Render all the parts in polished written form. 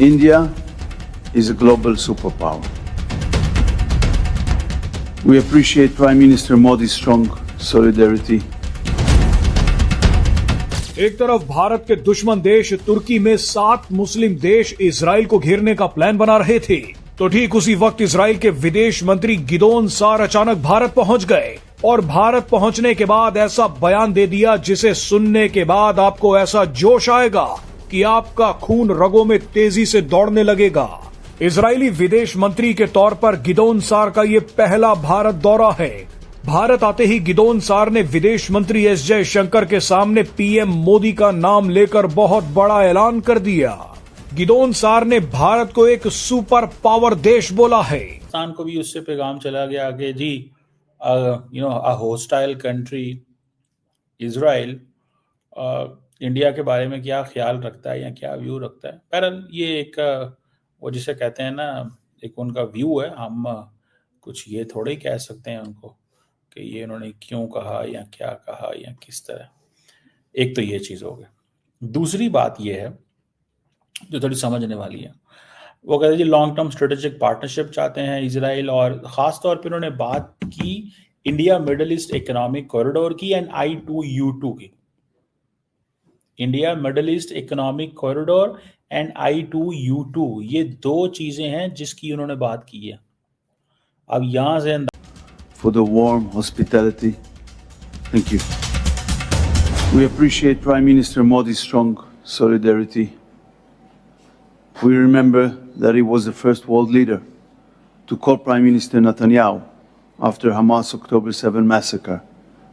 India is a global superpower. We appreciate Prime Minister Modi's strong solidarity. एक तरफ भारत के दुश्मन देश तुर्की में 7 मुस्लिम देश इजराइल को घेरने का प्लान बना रहे थे, तो ठीक उसी वक्त इजराइल के विदेश मंत्री गिदोन सार अचानक भारत पहुंच गए और भारत पहुंचने के बाद ऐसा बयान दे दिया जिसे सुनने के बाद आपको ऐसा जोश आएगा कि आपका खून रगों में तेजी से दौड़ने लगेगा। इजरायली विदेश मंत्री के तौर पर गिदोन सार का ये पहला भारत दौरा है। भारत आते ही गिदोन सार ने विदेश मंत्री एस जयशंकर के सामने पीएम मोदी का नाम लेकर बहुत बड़ा ऐलान कर दिया। गिदोन सार ने भारत को एक सुपर पावर देश बोला है। पाकिस्तान को भी उससे पैगाम चला गया कि जी अ होस्टाइल कंट्री इजराइल इंडिया के बारे में क्या ख्याल रखता है या क्या व्यू रखता है। बहरहाल ये एक वो जिसे कहते हैं ना, एक उनका व्यू है। हम कुछ ये थोड़े ही कह सकते हैं उनको कि ये उन्होंने क्यों कहा या क्या कहा या किस तरह। एक तो ये चीज़ हो गई। दूसरी बात ये है जो थोड़ी समझने वाली है, वो कहते हैं जी लॉन्ग टर्म स्ट्रेटेजिक पार्टनरशिप चाहते हैं इजराइल, और ख़ास तौर पे उन्होंने बात की India middle east economic corridor की एंड I-2U2 की। India middle east economic corridor and I-2U2, ये दो चीज़ें हैं जिसकी उन्होंने बात की है। अब यहाँ से For the warm hospitality. Thank you. We appreciate Prime Minister Modi's strong solidarity. We remember that he was the first world leader to call Prime Minister Netanyahu after Hamas October 7 massacre,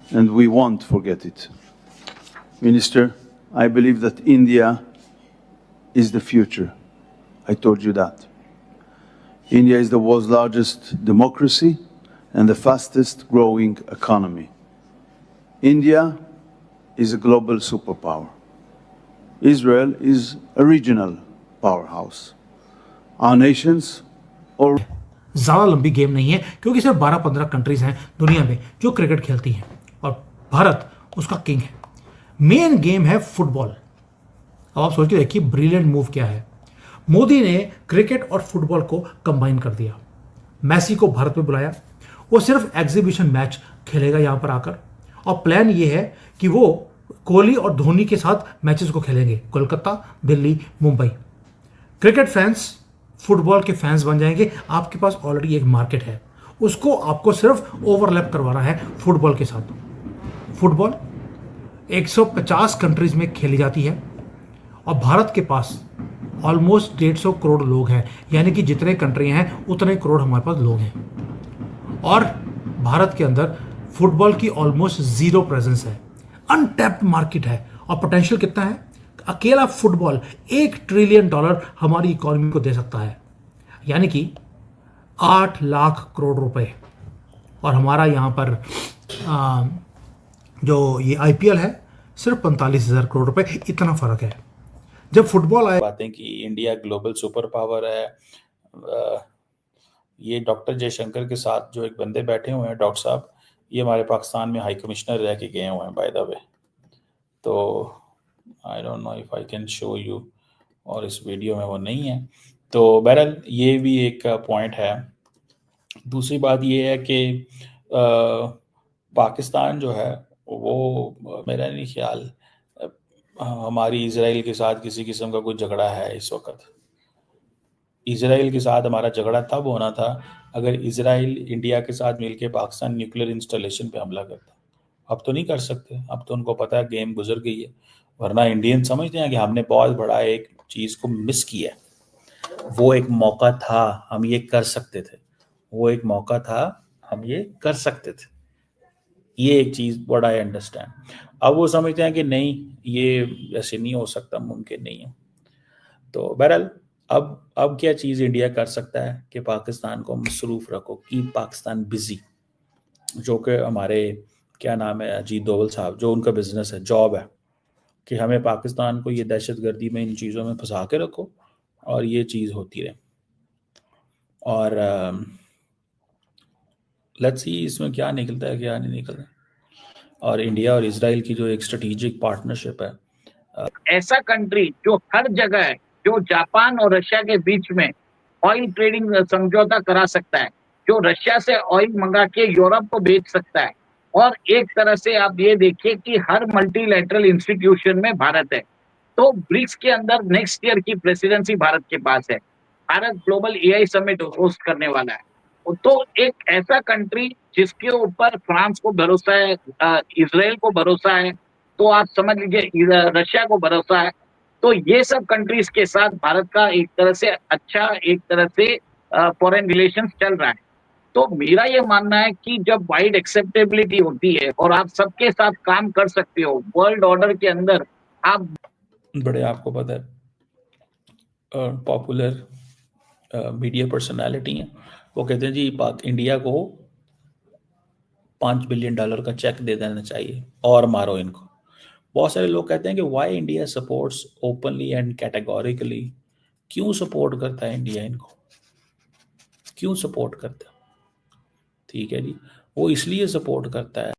and we won't forget it. Minister, I believe that India is the future. I told you that. India is the world's largest democracy and the fastest growing economy. India is a global superpower. Israel is a regional powerhouse. Our nations or ज़्यादा लंबी game नहीं है, क्योंकि सिर्फ 12-15 countries हैं दुनिया में जो क्रिकेट खेलती हैं और भारत उसका किंग है। मेन गेम है फुटबॉल। अब आप सोच के देखिए ब्रिलियंट मूव क्या है। मोदी ने क्रिकेट और फुटबॉल को कंबाइन कर दिया। मैसी को भारत में बुलाया, वो सिर्फ एग्जीबिशन मैच खेलेगा यहाँ पर आकर, और प्लान ये है कि वो कोहली और धोनी के साथ मैचेस को खेलेंगे, Kolkata, Delhi, Mumbai. Cricket fans football के फैंस बन जाएंगे। आपके पास ऑलरेडी एक मार्केट है, उसको आपको सिर्फ ओवरलैप करवाना है फुटबॉल के साथ। फुटबॉल 150 कंट्रीज में खेली जाती है और भारत के पास ऑलमोस्ट 150 करोड़ लोग हैं, यानी कि जितने कंट्री हैं उतने करोड़ हमारे पास लोग हैं। और भारत के अंदर फुटबॉल की ऑलमोस्ट जीरो प्रेजेंस है, अनटैप्ड मार्केट है। और पोटेंशियल कितना है? अकेला फुटबॉल $1 ट्रिलियन हमारी इकोनॉमी को दे सकता है, यानी कि 8 लाख करोड़ रुपए। और हमारा यहाँ पर जो ये IPL है सिर्फ 45,000 करोड़ रुपए, इतना फर्क है। जब फुटबॉल आए बातें कि इंडिया ग्लोबल सुपर पावर है, ये डॉक्टर जयशंकर के साथ जो एक बंदे बैठे हुए हैं, डॉक्टर साहब, ये हमारे पाकिस्तान में हाई कमिश्नर रह के गए हुए हैं बाय द वे। तो I don't know if I can show you, और इस वीडियो में वो नहीं है। तो बहरहाल ये भी एक पॉइंट है। दूसरी बात ये है कि पाकिस्तान जो है वो, मेरा नहीं ख्याल हमारी इजराइल के साथ किसी किस्म का कोई झगड़ा है इस वक्त। इजराइल के साथ हमारा झगड़ा तब होना था अगर इजराइल इंडिया के साथ मिलके पाकिस्तान न्यूक्लियर इंस्टॉलेशन पे हमला करता। अब तो नहीं कर सकते, अब तो उनको पता है गेम गुजर गई है। वरना इंडियन समझते हैं कि हमने बहुत बड़ा एक चीज़ को मिस किया, वो एक मौका था, हम ये कर सकते थे, वो एक मौका था, हम ये कर सकते थे। ये एक चीज़ बड़ा आई अंडरस्टैंड। अब वो समझते हैं कि नहीं, ये ऐसे नहीं हो सकता, मुमकिन नहीं है। तो बहरहाल अब क्या चीज़ इंडिया कर सकता है कि पाकिस्तान को मसरूफ रखो, कीप पाकिस्तान बिजी, जो कि हमारे क्या नाम है अजीत डोवल साहब, जो उनका बिजनेस है, जॉब है कि हमें पाकिस्तान को ये दहशतगर्दी में इन चीज़ों में फंसा के रखो और ये चीज़ होती रहे। और लेट्स सी इसमें क्या निकलता है क्या नहीं निकलता। और इंडिया और इजराइल की जो एक स्ट्रेटेजिक पार्टनरशिप है, ऐसा कंट्री जो हर जगह जो जापान और रशिया के बीच में ऑयल ट्रेडिंग समझौता करा सकता है, जो रशिया से ऑयल मंगा के यूरोप को बेच सकता है। और एक तरह से आप ये देखिए कि हर मल्टीलैटरल इंस्टीट्यूशन में भारत है। तो ब्रिक्स के अंदर नेक्स्ट ईयर की प्रेसिडेंसी भारत के पास है। Bharat global AI summit host करने वाला है। तो एक ऐसा कंट्री जिसके ऊपर फ्रांस को भरोसा है, इजराइल को भरोसा है, तो आप समझ लीजिए रशिया को भरोसा है। तो ये सब कंट्रीज के साथ भारत का एक तरह से अच्छा, एक तरह से फॉरेन रिलेशंस चल रहा है। तो मेरा ये मानना है कि जब वाइड एक्सेप्टेबिलिटी होती है और आप सबके साथ काम कर सकते हो वर्ल्ड ऑर्डर के अंदर, आप बड़े आपको पता है पॉपुलर मीडिया पर्सनालिटी हैं, वो कहते हैं जी इंडिया को $5 बिलियन का चेक दे देना चाहिए और मारो इनको। बहुत सारे लोग कहते हैं कि why India supports openly and categorically, क्यों सपोर्ट करता है इंडिया इनको, क्यों सपोर्ट करता है? ठीक है जी, वो इसलिए सपोर्ट करता है